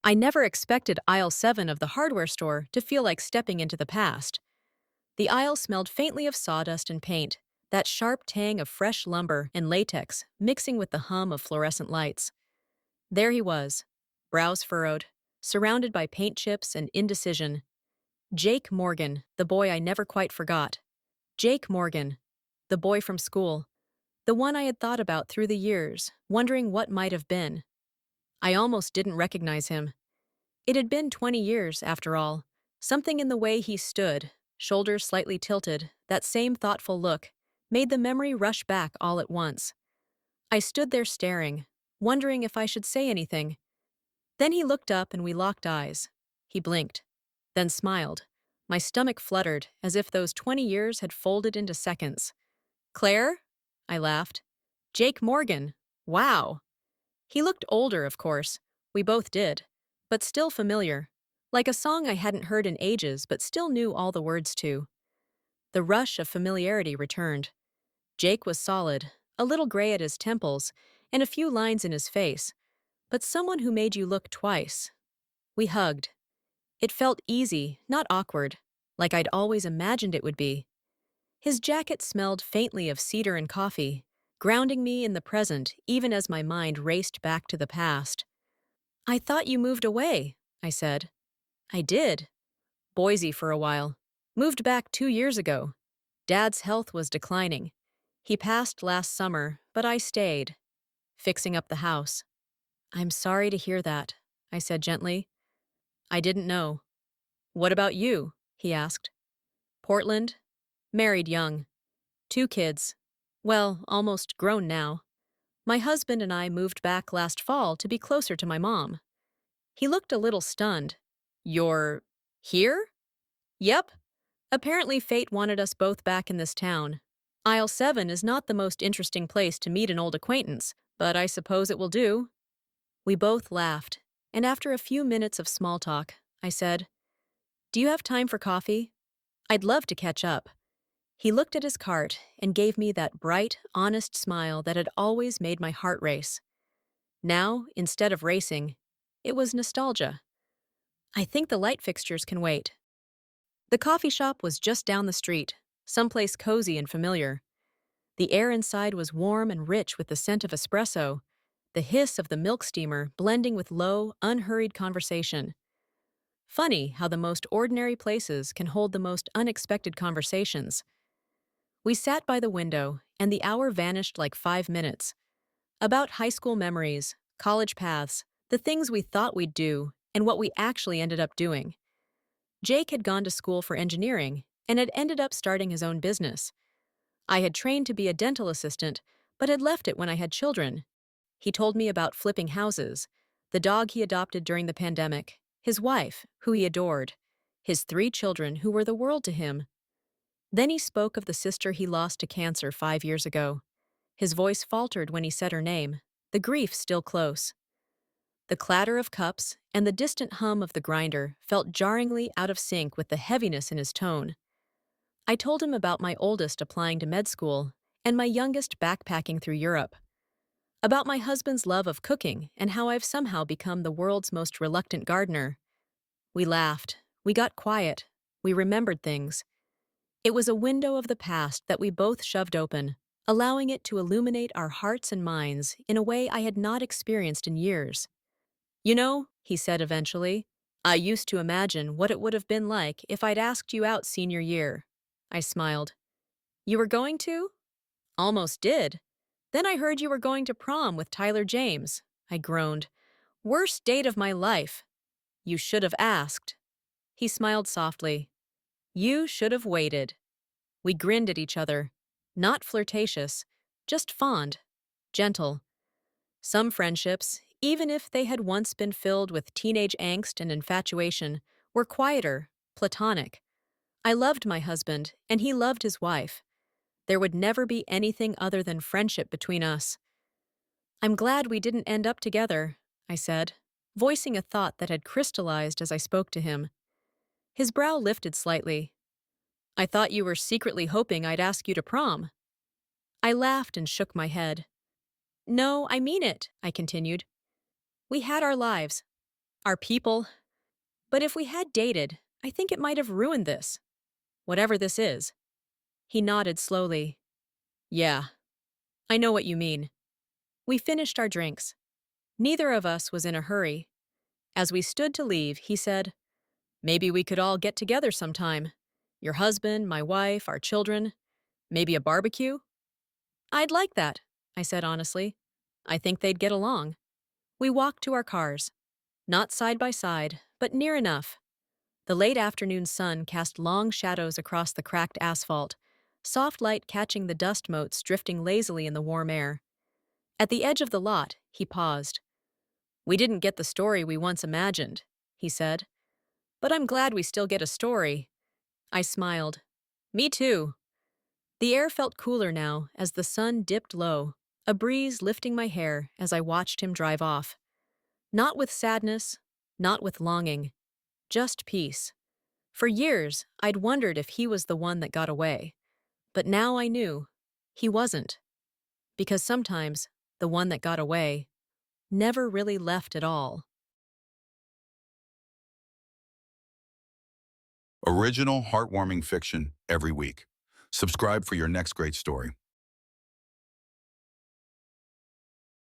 I never expected aisle 7 of the hardware store to feel like stepping into the past. The aisle smelled faintly of sawdust and paint, that sharp tang of fresh lumber and latex mixing with the hum of fluorescent lights. There he was, brows furrowed, surrounded by paint chips and indecision. Jake Morgan, the boy I never quite forgot. Jake Morgan, the boy from school, the one I had thought about through the years, wondering what might have been. I almost didn't recognize him. It had been 20 years, after all. Something in the way he stood, shoulders slightly tilted, that same thoughtful look, made the memory rush back all at once. I stood there staring, wondering if I should say anything. Then he looked up and we locked eyes. He blinked, then smiled. My stomach fluttered, as if those 20 years had folded into seconds. Claire? I laughed. Jake Morgan. Wow. He looked older, of course. We both did. But still familiar. Like a song I hadn't heard in ages but still knew all the words to. The rush of familiarity returned. Jake was solid, a little gray at his temples, and a few lines in his face, but someone who made you look twice. We hugged. It felt easy, not awkward, like I'd always imagined it would be. His jacket smelled faintly of cedar and coffee, grounding me in the present even as my mind raced back to the past. I thought you moved away, I said. I did. Boise for a while. Moved back 2 years ago. Dad's health was declining. He passed last summer, but I stayed, fixing up the house. I'm sorry to hear that, I said gently. I didn't know. What about you? He asked. Portland. Married young. 2 kids. Well, almost grown now. My husband and I moved back last fall to be closer to my mom. He looked a little stunned. You're here? Yep. Apparently fate wanted us both back in this town. Aisle 7 is not the most interesting place to meet an old acquaintance, but I suppose it will do. We both laughed, and after a few minutes of small talk, I said, Do you have time for coffee? I'd love to catch up. He looked at his cart and gave me that bright, honest smile that had always made my heart race. Now, instead of racing, it was nostalgia. I think the light fixtures can wait. The coffee shop was just down the street, someplace cozy and familiar. The air inside was warm and rich with the scent of espresso, the hiss of the milk steamer blending with low, unhurried conversation. Funny how the most ordinary places can hold the most unexpected conversations. We sat by the window, and the hour vanished like 5 minutes. About high school memories, college paths, the things we thought we'd do, and what we actually ended up doing. Jake had gone to school for engineering and had ended up starting his own business. I had trained to be a dental assistant, but had left it when I had children. He told me about flipping houses, the dog he adopted during the pandemic, his wife, who he adored, his 3 children who were the world to him. Then he spoke of the sister he lost to cancer 5 years ago. His voice faltered when he said her name, the grief still close. The clatter of cups and the distant hum of the grinder felt jarringly out of sync with the heaviness in his tone. I told him about my oldest applying to med school and my youngest backpacking through Europe. About my husband's love of cooking and how I've somehow become the world's most reluctant gardener. We laughed, we got quiet, we remembered things. It was a window of the past that we both shoved open, allowing it to illuminate our hearts and minds in a way I had not experienced in years. You know, he said eventually, I used to imagine what it would have been like if I'd asked you out senior year. I smiled. You were going to? Almost did. Then I heard you were going to prom with Tyler James. I groaned. Worst date of my life. You should have asked. He smiled softly. You should have waited. We grinned at each other. Not flirtatious, just fond, gentle. Some friendships, even if they had once been filled with teenage angst and infatuation, were quieter, platonic. I loved my husband, and he loved his wife. There would never be anything other than friendship between us. I'm glad we didn't end up together, I said, voicing a thought that had crystallized as I spoke to him. His brow lifted slightly. I thought you were secretly hoping I'd ask you to prom. I laughed and shook my head. No, I mean it, I continued. We had our lives. Our people. But if we had dated, I think it might have ruined this. Whatever this is. He nodded slowly. Yeah, I know what you mean. We finished our drinks. Neither of us was in a hurry. As we stood to leave, he said, maybe we could all get together sometime. Your husband, my wife, our children. Maybe a barbecue? I'd like that, I said honestly. I think they'd get along. We walked to our cars. Not side by side, but near enough. The late afternoon sun cast long shadows across the cracked asphalt, soft light catching the dust motes drifting lazily in the warm air. At the edge of the lot, he paused. We didn't get the story we once imagined, he said. But I'm glad we still get a story. I smiled. Me too. The air felt cooler now as the sun dipped low, a breeze lifting my hair as I watched him drive off. Not with sadness, not with longing, just peace. For years, I'd wondered if he was the one that got away. But now I knew he wasn't. Because sometimes the one that got away never really left at all. Original heartwarming fiction every week. Subscribe for your next great story.